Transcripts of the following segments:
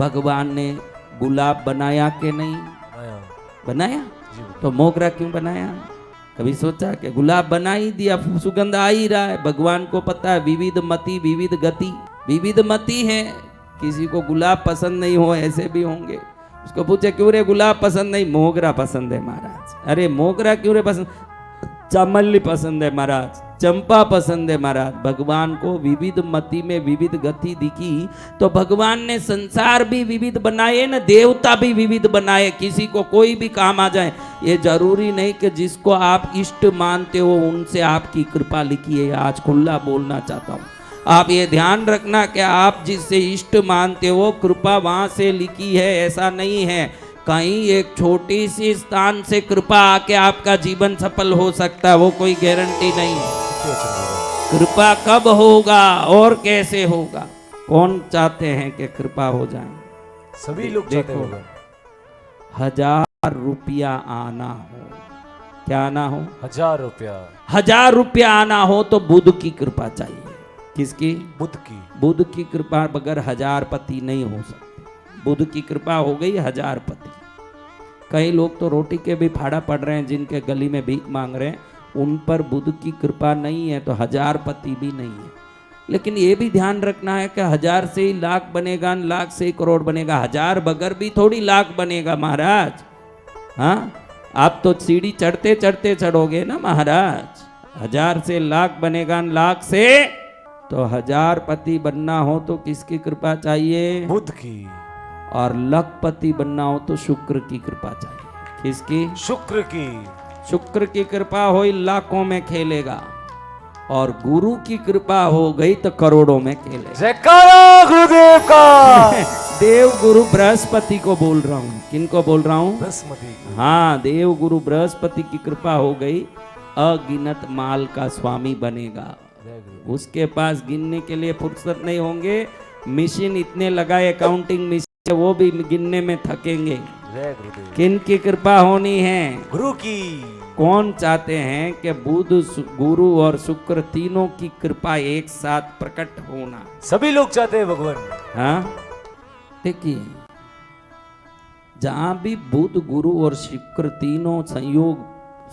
भगवान ने गुलाब बनाया कि नहीं बनाया? तो मोगरा क्यों बनाया? कभी सोचा कि गुलाब बना ही दिया, सुगंध आ ही रहा है। भगवान को पता है विविध मति विविध गति, विविध मति है। किसी को गुलाब पसंद नहीं हो, ऐसे भी होंगे। उसको पूछे क्यों रे गुलाब पसंद नहीं? मोगरा पसंद है महाराज। अरे मोगरा क्यों रे पसंद? चमेली पसंद है महाराज, चंपा पसंद है महाराज। भगवान को विविध मति में विविध गति दिखी, तो भगवान ने संसार भी विविध बनाए ना, देवता भी विविध बनाए। किसी को कोई भी काम आ जाए, ये जरूरी नहीं कि जिसको आप इष्ट मानते हो उनसे आपकी कृपा लिखी है। आज खुला बोलना चाहता हूँ, आप ये ध्यान रखना कि आप जिससे इष्ट मानते हो कृपा वहां से लिखी है, ऐसा नहीं है। कहीं एक छोटी सी स्थान से कृपा आके आपका जीवन सफल हो सकता है, वो कोई गारंटी नहीं है। कृपा कब होगा और कैसे होगा? कौन चाहते हैं कि कृपा हो जाए? सभी लोग चाहते हैं। 1000 रुपया आना हो, क्या आना हो? 1000 रुपया। 1000 रुपया आना हो तो बुध की कृपा चाहिए। किसकी? बुध की। बुध की कृपा बगैर 1000 पति नहीं हो सकते। बुध की कृपा हो गई 1000 पति। कई लोग तो रोटी के भी फाड़ा पड़ रहे हैं, जिनके गली में भीख मांग रहे हैं, उन पर बुध की कृपा नहीं है तो 1000 पति भी नहीं है। लेकिन ये भी ध्यान रखना है कि 1000 से ही लाख बनेगा, लाख से ही करोड़ बनेगा। 1000 बगैर भी थोड़ी लाख बनेगा महाराज। हाँ, आप तो सीढ़ी चढ़ते चढ़ते चढ़ोगे ना महाराज। 1000 से लाख बनेगा, लाख से तो 1000 पति बनना हो तो किसकी कृपा चाहिए? बुध की। और लखपति बनना हो तो शुक्र की कृपा चाहिए। किसकी? शुक्र की। शुक्र की कृपा हो लाखों में खेलेगा, और गुरु की कृपा हो गई तो करोड़ों में खेलेगा। जयकारा गुरुदेव का। देव गुरु बृहस्पति को बोल रहा हूँ। किनको बोल रहा हूँ? बृहस्पति। हाँ, देव गुरु बृहस्पति की कृपा हो गई, अगिनत माल का स्वामी बनेगा। उसके पास गिनने के लिए फुर्सत नहीं होंगे। मशीन इतने लगाए, अकाउंटिंग मशीन, वो भी गिनने में थकेंगे। किन की कृपा होनी है? गुरु की। कौन चाहते हैं कि बुध गुरु और शुक्र तीनों की कृपा एक साथ प्रकट होना? सभी लोग चाहते हैं भगवान। हाँ, देखिए, जहां भी बुध गुरु और शुक्र तीनों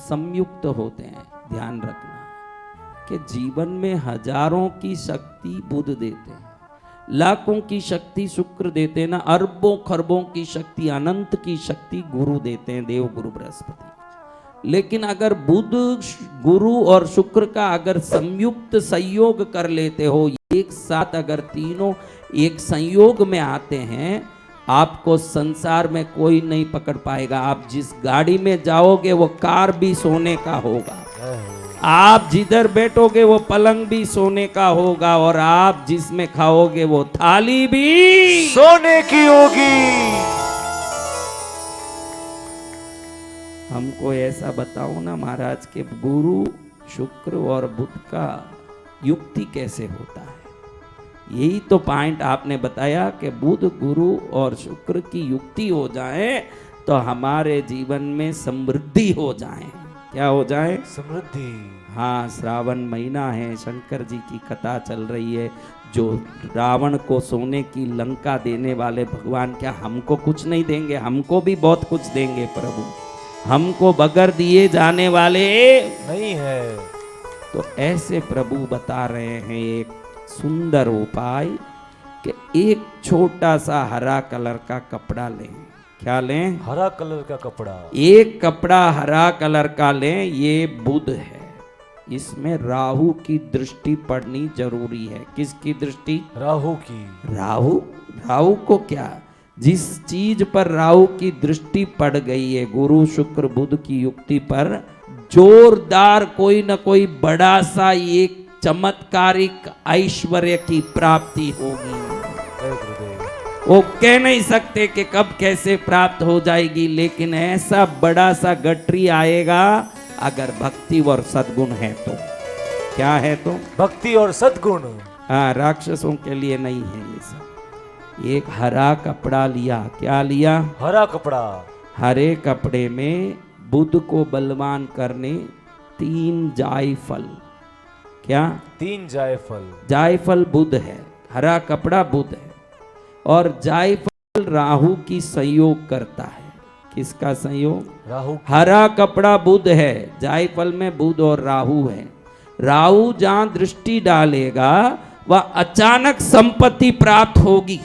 संयुक्त होते हैं, ध्यान रखना कि जीवन में हजारों की शक्ति बुध देते हैं, लाखों की शक्ति शुक्र देते हैं ना, अरबों खरबों की शक्ति, अनंत की शक्ति गुरु देते हैं, देव गुरु बृहस्पति। लेकिन अगर बुध गुरु और शुक्र का अगर संयुक्त संयोग कर लेते हो, एक साथ अगर तीनों एक संयोग में आते हैं, आपको संसार में कोई नहीं पकड़ पाएगा। आप जिस गाड़ी में जाओगे वो कार भी सोने का होगा, आप जिधर बैठोगे वो पलंग भी सोने का होगा, और आप जिसमें खाओगे वो थाली भी सोने की होगी। हमको ऐसा बताओ ना महाराज के गुरु शुक्र और बुध का युक्ति कैसे होता है? यही तो पॉइंट आपने बताया कि बुध गुरु और शुक्र की युक्ति हो जाए तो हमारे जीवन में समृद्धि हो जाए। क्या हो जाए? समृद्धि। हाँ, श्रावण महीना है, शंकर जी की कथा चल रही है। जो रावण को सोने की लंका देने वाले भगवान क्या हमको कुछ नहीं देंगे? हमको भी बहुत कुछ देंगे प्रभु। हमको बगैर दिए जाने वाले नहीं है। तो ऐसे प्रभु बता रहे हैं एक सुंदर उपाय कि एक छोटा सा हरा कलर का कपड़ा लें। क्या लें? हरा कलर का कपड़ा। एक कपड़ा हरा कलर का लें। ये बुध है, इसमें राहु की दृष्टि पड़नी जरूरी है। किसकी दृष्टि? राहु की। राहु को क्या, जिस चीज पर राहु की दृष्टि पड़ गई है, गुरु शुक्र बुध की युक्ति पर, जोरदार कोई न कोई बड़ा सा एक चमत्कारिक ऐश्वर्य की प्राप्ति होगी। वो कह नहीं सकते कि कब कैसे प्राप्त हो जाएगी, लेकिन ऐसा बड़ा सा गठरी आएगा अगर भक्ति और सद्गुण है तो। क्या है तो? भक्ति और सद्गुण। हाँ, राक्षसों के लिए नहीं है ये सब। एक हरा कपड़ा लिया। क्या लिया? हरा कपड़ा। हरे कपड़े में बुध को बलवान करने 3 जायफल। क्या? 3 जायफल। जायफल बुध है, हरा कपड़ा बुध है, और जायफल राहु की संयोग करता है। किसका संयोग? राहु। हरा कपड़ा बुध है, जायफल में बुध और राहु है। राहु जहां दृष्टि डालेगा वह अचानक संपत्ति प्राप्त होगी।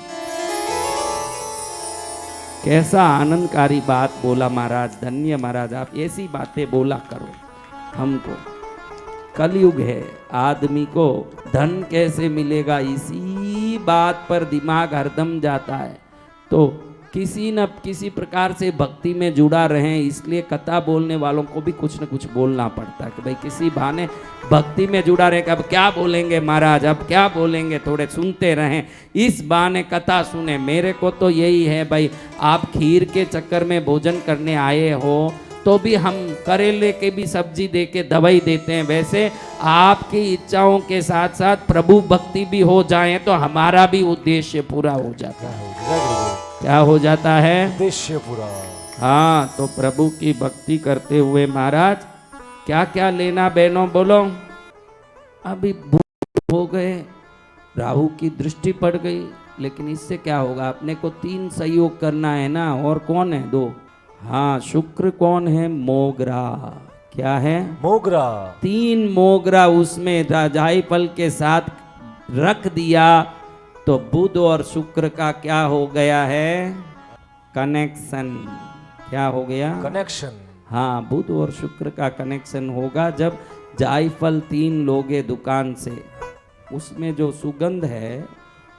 कैसा आनंदकारी बात बोला महाराज, धन्य महाराज, आप ऐसी बातें बोला करो हमको। कलयुग है, आदमी को धन कैसे मिलेगा इसी बात पर दिमाग हरदम जाता है। तो किसी न किसी प्रकार से भक्ति में जुड़ा रहे, इसलिए कथा बोलने वालों को भी कुछ न कुछ बोलना पड़ता है कि भाई किसी बहाने भक्ति में जुड़ा रहे। अब क्या बोलेंगे महाराज, अब क्या बोलेंगे, थोड़े सुनते रहें, इस बहाने कथा सुने। मेरे को तो यही है भाई, आप खीर के चक्कर में भोजन करने आए हो तो भी हम करेले के भी सब्जी दे के दवाई देते हैं। वैसे आपकी इच्छाओं के साथ साथ प्रभु भक्ति भी हो जाए तो हमारा भी उद्देश्य पूरा हो जाता है। क्या हो जाता है? उद्देश्य पूरा। हाँ, तो प्रभु की भक्ति करते हुए महाराज क्या क्या लेना बहनों बोलो। अभी भूख हो गए, राहु की दृष्टि पड़ गई, लेकिन इससे क्या होगा? अपने को 3 सहयोग करना है ना, और कौन है? 2। हाँ, शुक्र कौन है? मोगरा। क्या है? मोगरा। 3 मोगरा उसमें जायफल के साथ रख दिया तो बुध और शुक्र का क्या हो गया है? कनेक्शन। क्या हो गया? कनेक्शन। हाँ, बुध और शुक्र का कनेक्शन होगा जब जायफल 3 लोगे दुकान से, उसमें जो सुगंध है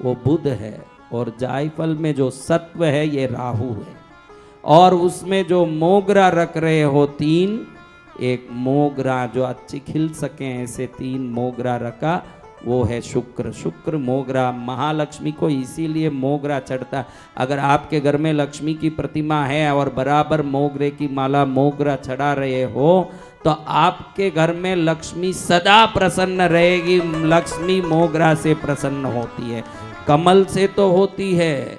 वो बुध है, और जायफल में जो सत्व है ये राहु है, और उसमें जो मोगरा रख रहे हो 3, एक मोगरा जो अच्छी खिल सके ऐसे 3 मोगरा रखा, वो है शुक्र। शुक्र मोगरा, महालक्ष्मी को इसीलिए मोगरा चढ़ता। अगर आपके घर में लक्ष्मी की प्रतिमा है और बराबर मोगरे की माला मोगरा चढ़ा रहे हो तो आपके घर में लक्ष्मी सदा प्रसन्न रहेगी। लक्ष्मी मोगरा से प्रसन्न होती है, कमल से तो होती है,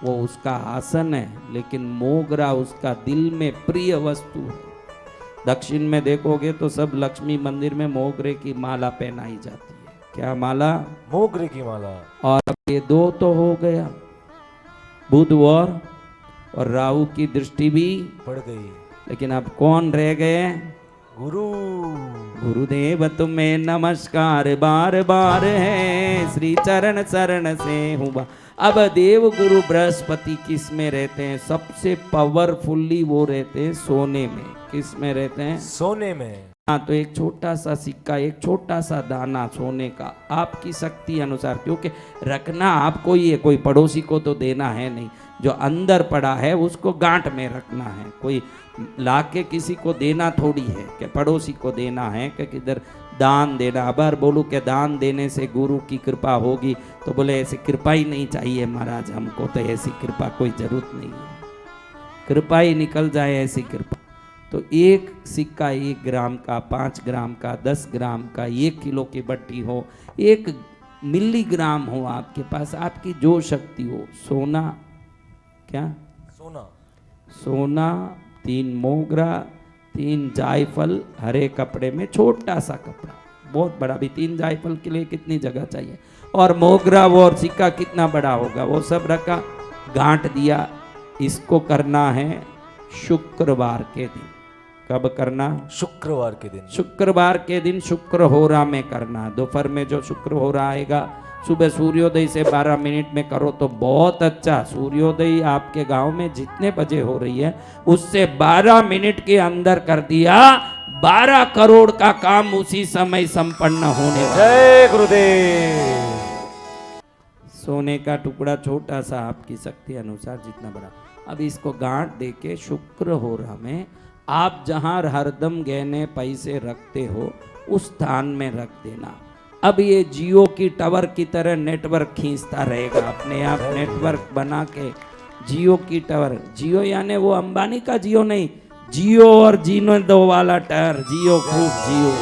वो उसका आसन है, लेकिन मोगरा उसका दिल में प्रिय वस्तु है। दक्षिण में देखोगे तो सब लक्ष्मी मंदिर में मोगरे की माला पहनाई जाती है। क्या माला? मोगरे की माला। और अब ये 2 तो हो गया, बुध और राहु की दृष्टि भी पड़ गई, लेकिन अब कौन रह गए? गुरु। गुरुदेव तुम्हें नमस्कार बार बार है, श्री चरण शरण से हुआ। अब देव गुरु बृहस्पति किस में रहते हैं? सबसे पावरफुल्ली वो रहते हैं सोने में। किस में रहते हैं? सोने में। हाँ, तो एक छोटा सा सिक्का, एक छोटा सा दाना सोने का आपकी शक्ति अनुसार, क्योंकि रखना आपको ही है, कोई पड़ोसी को तो देना है नहीं। जो अंदर पड़ा है उसको गांठ में रखना है, कोई लाके किसी को देना थोड़ी है कि पड़ोसी को देना है कि किधर दान देना। अबर बोलूं कि दान देने से गुरु की कृपा होगी, तो बोले ऐसी कृपा ही नहीं चाहिए महाराज, हमको तो ऐसी कृपा कोई जरूरत नहीं है, कृपा ही निकल जाए ऐसी कृपा। तो एक सिक्का 1 ग्राम का, 5 ग्राम का, 10 ग्राम का, 1 किलो की बट्टी हो, 1 मिलीग्राम हो आपके पास, आपकी जो शक्ति हो। सोना, क्या? सोना। सोना, 3 मोगरा, 3 जायफल, हरे कपड़े में, छोटा सा कपड़ा, बहुत बड़ा भी। 3 जायफल के लिए कितनी जगह चाहिए? और मोगरा वो और सिक्का कितना बड़ा होगा, वो सब रखा, गांठ दिया। इसको करना है शुक्रवार के दिन। कब करना? शुक्रवार के दिन। शुक्रवार के दिन शुक्र होरा में करना। दोपहर में जो शुक्र होरा आएगा, सुबह सूर्योदय से 12 मिनट में करो तो बहुत अच्छा। सूर्योदय आपके गांव में जितने बजे हो रही है उससे 12 मिनट के अंदर कर दिया, 12 करोड़ का काम उसी समय संपन्न होने वाला। जय गुरुदेव। सोने का टुकड़ा छोटा सा, आपकी शक्ति अनुसार जितना बड़ा। अब इसको गांठ देके शुक्र होरा में आप जहां हरदम गहने पैसे रखते हो उस स्थान में रख देना। अब ये जियो की टावर की तरह नेटवर्क खींचता रहेगा, अपने आप नेटवर्क बना के। जियो की टावर, जियो यानी वो अंबानी का जियो नहीं, जियो और जीने दो वाला टावर। जियो, खूब जियो,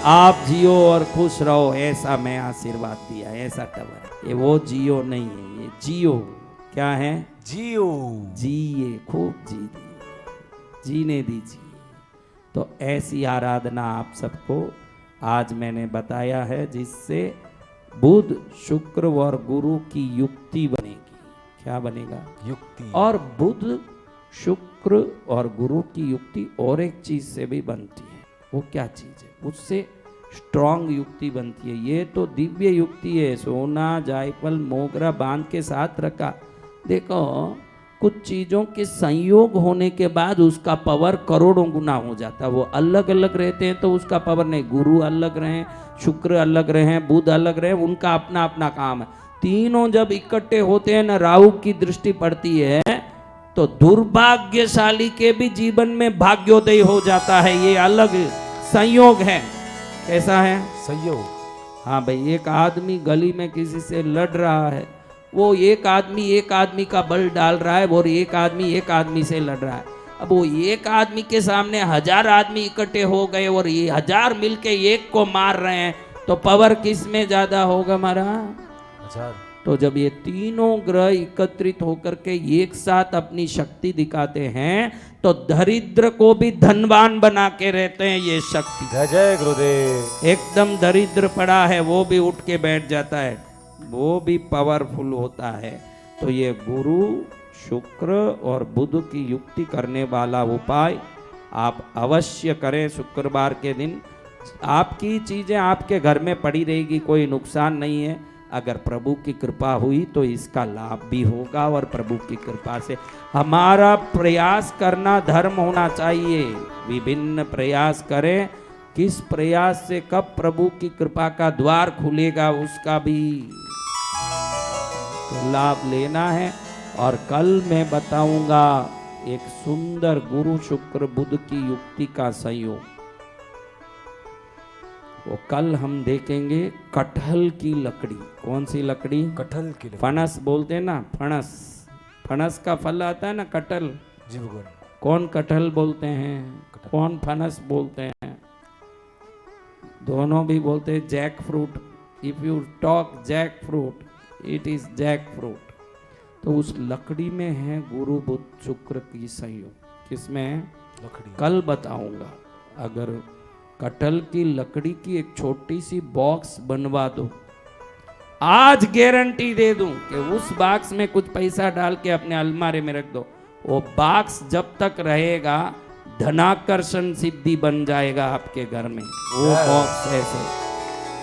आप जियो और खुश रहो, ऐसा मैं आशीर्वाद दिया, ऐसा टावर। ये वो जियो नहीं है, ये जियो। क्या है? जियो। जिए, खूब जी, जीने दीजिए। तो ऐसी आराधना आप सबको आज मैंने बताया है, जिससे बुध, शुक्र और गुरु की युक्ति बनेगी। क्या बनेगा? युक्ति। और बुध, शुक्र और गुरु की युक्ति और एक चीज से भी बनती है। वो क्या चीज है? उससे स्ट्रांग युक्ति बनती है। ये तो दिव्य युक्ति है, सोना, जायफल, मोगरा बांध के साथ रखा। देखो, कुछ चीजों के संयोग होने के बाद उसका पावर करोड़ों गुना हो जाता है। वो अलग अलग रहते हैं तो उसका पावर नहीं। गुरु अलग रहे, शुक्र अलग रहे, बुध अलग रहे, उनका अपना अपना काम है। तीनों जब इकट्ठे होते हैं ना, राहु की दृष्टि पड़ती है तो दुर्भाग्यशाली के भी जीवन में भाग्योदय हो जाता है। ये अलग संयोग है। कैसा है? संयोग। हाँ भाई, एक आदमी गली में किसी से लड़ रहा है, वो एक आदमी का बल डाल रहा है और एक आदमी से लड़ रहा है। अब वो एक आदमी के सामने 1000 आदमी इकट्ठे हो गए और ये 1000 मिलके एक को मार रहे हैं, तो पावर किस में ज्यादा होगा हमारा? 1000। तो जब ये तीनों ग्रह एकत्रित होकर के एक साथ अपनी शक्ति दिखाते हैं तो दरिद्र को भी धनवान बना के रहते हैं। ये शक्ति, जय जय गुरुदेव। एकदम दरिद्र पड़ा है वो भी उठ के बैठ जाता है, वो भी पावरफुल होता है। तो ये गुरु, शुक्र और बुध की युक्ति करने वाला उपाय आप अवश्य करें। शुक्रवार के दिन आपकी चीजें आपके घर में पड़ी रहेगी, कोई नुकसान नहीं है। अगर प्रभु की कृपा हुई तो इसका लाभ भी होगा। और प्रभु की कृपा से हमारा प्रयास करना धर्म होना चाहिए। विभिन्न प्रयास करें, किस प्रयास से कब प्रभु की कृपा का द्वार खुलेगा उसका भी तो लाभ लेना है। और कल मैं बताऊंगा एक सुंदर गुरु शुक्र बुध की युक्ति का संयोग। वो कल हम देखेंगे। कटहल की लकड़ी, कौन सी लकड़ी? कटहल की लकड़ी। फणस बोलते हैं ना, फणस, फणस का फल आता है ना, कटहल। जी भगवान। कौन कटहल बोलते हैं, कौन फणस बोलते हैं? दोनों भी बोलते हैं jackfruit. If you talk jackfruit, it is jackfruit. तो उस लकड़ी में है गुरु बुध शुक्र की संयोग। किसमें? लकड़ी। कल बताऊंगा। अगर कटहल की लकड़ी की एक छोटी सी बॉक्स बनवा दो, आज गारंटी दे दूं कि उस बॉक्स में कुछ पैसा डाल के अपने अलमारी में रख दो, वो बॉक्स जब तक रहेगा धनाकर्षण सिद्धि बन जाएगा आपके घर में। वो बॉक्स ऐसे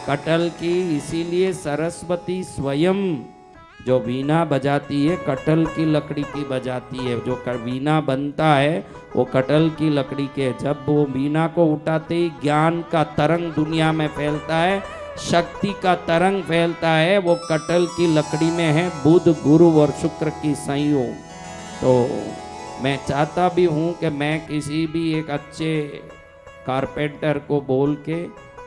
कटहल की। इसीलिए सरस्वती स्वयं जो वीणा बजाती है कटहल की लकड़ी की बजाती है। जो वीणा बनता है वो कटहल की लकड़ी के। जब वो वीणा को उठाते ही ज्ञान का तरंग दुनिया में फैलता है, शक्ति का तरंग फैलता है, वो कटहल की लकड़ी में है बुध, गुरु और शुक्र की संयोग। तो मैं चाहता भी हूँ कि मैं किसी भी एक अच्छे कारपेंटर को बोल के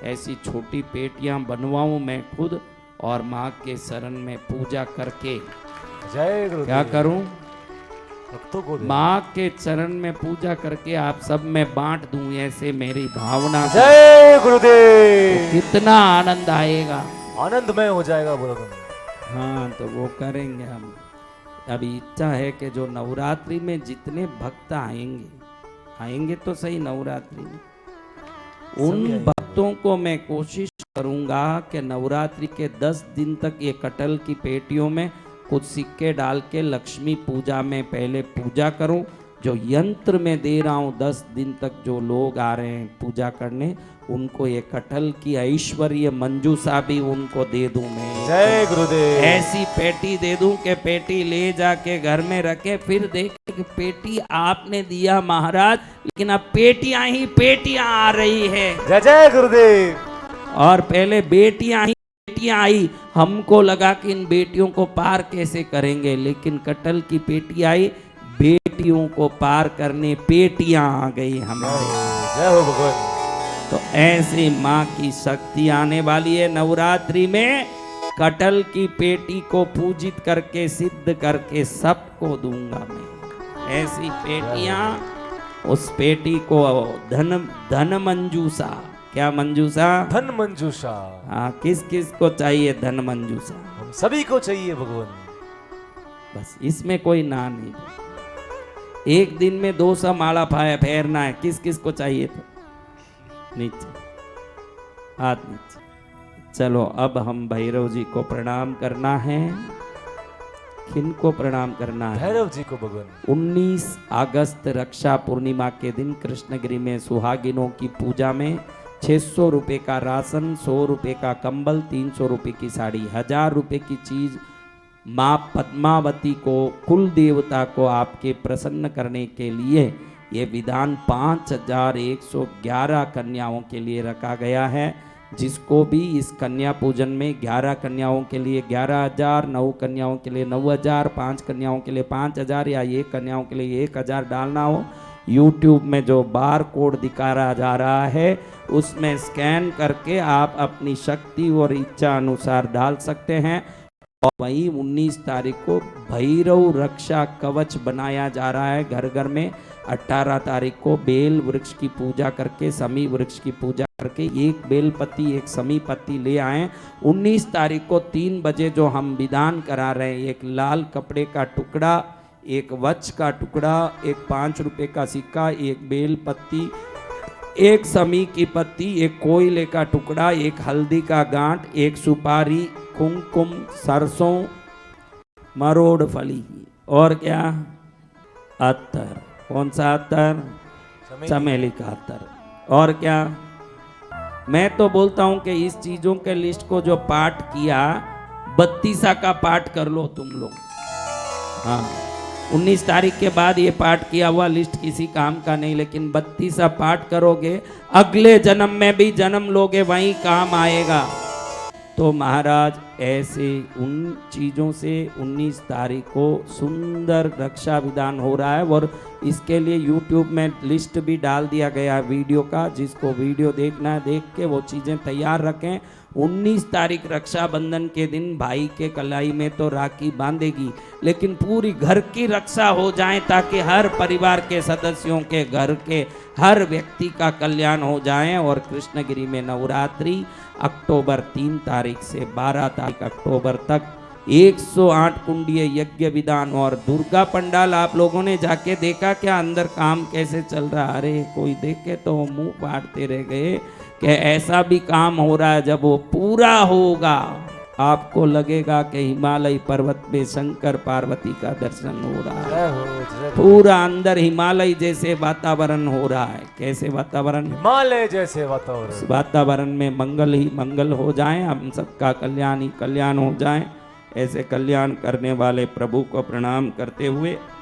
ऐसी छोटी पेटियां बनवाऊं मैं खुद, और माँ के शरण में पूजा करके जय गुरुदेव। क्या करूं? भक्तों को माँ के चरण में पूजा करके आप सब में बांट दूं, ऐसे मेरी भावना। जय गुरुदेव। तो कितना आनंद आएगा, आनंदमय हो जाएगा बोलो। हाँ, तो वो करेंगे हम। अभी इच्छा है कि जो नवरात्रि में जितने भक्त आएंगे तो सही नवरात्रि में, उन भक्तों को मैं कोशिश करूंगा कि नवरात्रि के 10 दिन तक ये कटहल की पेटियों में कुछ सिक्के डाल के लक्ष्मी पूजा में पहले पूजा करूं। जो यंत्र में दे रहा हूं 10 दिन तक जो लोग आ रहे हैं पूजा करने, उनको ये कटहल की ऐश्वर्य मंजूषा भी उनको दे दूं मैं। जय गुरुदेव। ऐसी पेटी दे दूं कि पेटी ले जाके घर में रखे, फिर देखे कि पेटी आपने दिया महाराज, लेकिन अब पेटियां आ रही है। जय जय गुरुदेव। और पहले बेटियां आई, हमको लगा कि इन बेटियों को पार कैसे करेंगे, लेकिन कटहल की पेटी आई, बेटियों को पार करने पेटियां आ गई हमारे। जय हो भगवान। तो ऐसी माँ की शक्ति आने वाली है। नवरात्रि में कटहल की पेटी को पूजित करके सिद्ध करके सबको दूंगा मैं। ऐसी पेटियां, उस पेटी को धन मंजूषा। क्या मंजूषा? धन मंजूषा। हाँ, किस किस को चाहिए धन मंजूषा? हम सभी को चाहिए भगवान। बस इसमें कोई ना नहीं। एक दिन में 200 माला फेरना है। किस किस को चाहिए? तो नीचे हाथ नीचे। चलो अब हम भैरव जी को प्रणाम करना है। किनको प्रणाम करना है? भैरव जी को भगवान। 19 अगस्त रक्षा पूर्णिमा के दिन कृष्णगिरी में सुहागिनों की पूजा में 600 रुपए का राशन, 100 रुपए का कंबल, 300 रुपए की साड़ी, 1000 रुपए की चीज माँ पद्मावती को, कुल देवता को आपके प्रसन्न करने के लिए ये विधान 5111 कन्याओं के लिए रखा गया है। जिसको भी इस कन्या पूजन में 11 कन्याओं के लिए 11,000, 9 कन्याओं के लिए 9,000, 5 कन्याओं के लिए 5,000 या 1 कन्याओं के लिए 1,000 डालना हो, YouTube में जो बार कोड दिखाया जा रहा है उसमें स्कैन करके आप अपनी शक्ति और इच्छा अनुसार डाल सकते हैं। और वहीं 19 तारीख को भैरव रक्षा कवच बनाया जा रहा है घर घर में। 18 तारीख को बेल वृक्ष की पूजा करके, समी वृक्ष की पूजा करके एक बेलपत्ती एक समी पत्ती ले आए। 19 तारीख को 3 बजे जो हम विधान करा रहे हैं, एक लाल कपड़े का टुकड़ा, एक वच का टुकड़ा, एक 5 रुपए का सिक्का, एक बेलपत्ती, एक समी की पत्ती, एक कोयले का टुकड़ा, एक हल्दी का गांठ, एक सुपारी, कुमकुम, सरसों, मरोड़ फली और क्या अत्तर। कौन सा अत्तर? चमेली का अत्तर। और क्या? मैं तो बोलता हूं कि इस चीजों के लिस्ट को जो पाठ किया 32 का पाठ कर लो तुम लोग। हाँ, 19 तारीख के बाद ये पाठ किया हुआ लिस्ट किसी काम का नहीं, लेकिन 32 पाठ करोगे अगले जन्म में भी जन्म लोगे, वहीं काम आएगा। तो महाराज ऐसे उन चीज़ों से 19 तारीख को सुंदर रक्षा विधान हो रहा है और इसके लिए YouTube में लिस्ट भी डाल दिया गया है वीडियो का। जिसको वीडियो देखना है देख के वो चीज़ें तैयार रखें। 19 तारीख रक्षाबंधन के दिन भाई के कलाई में तो राखी बांधेगी, लेकिन पूरी घर की रक्षा हो जाए ताकि हर परिवार के सदस्यों के, घर के हर व्यक्ति का कल्याण हो जाए। और कृष्णगिरी में नवरात्रि अक्टूबर 3 तारीख से 12 तारीख अक्टूबर तक 108 कुंडीय यज्ञ विधान और दुर्गा पंडाल। आप लोगों ने जाके देखा क्या अंदर काम कैसे चल रहा? अरे कोई देखे तो मुंह फाड़ते रह गए कि ऐसा भी काम हो रहा है। जब वो पूरा होगा आपको लगेगा कि हिमालय पर्वत पे शंकर पार्वती का दर्शन हो रहा है। पूरा अंदर हिमालय जैसे वातावरण हो रहा है। कैसे वातावरण? हिमालय जैसे वातावरण। वातावरण में मंगल ही मंगल हो जाए, हम सबका कल्याण ही कल्याण हो जाए। ऐसे कल्याण करने वाले प्रभु को प्रणाम करते हुए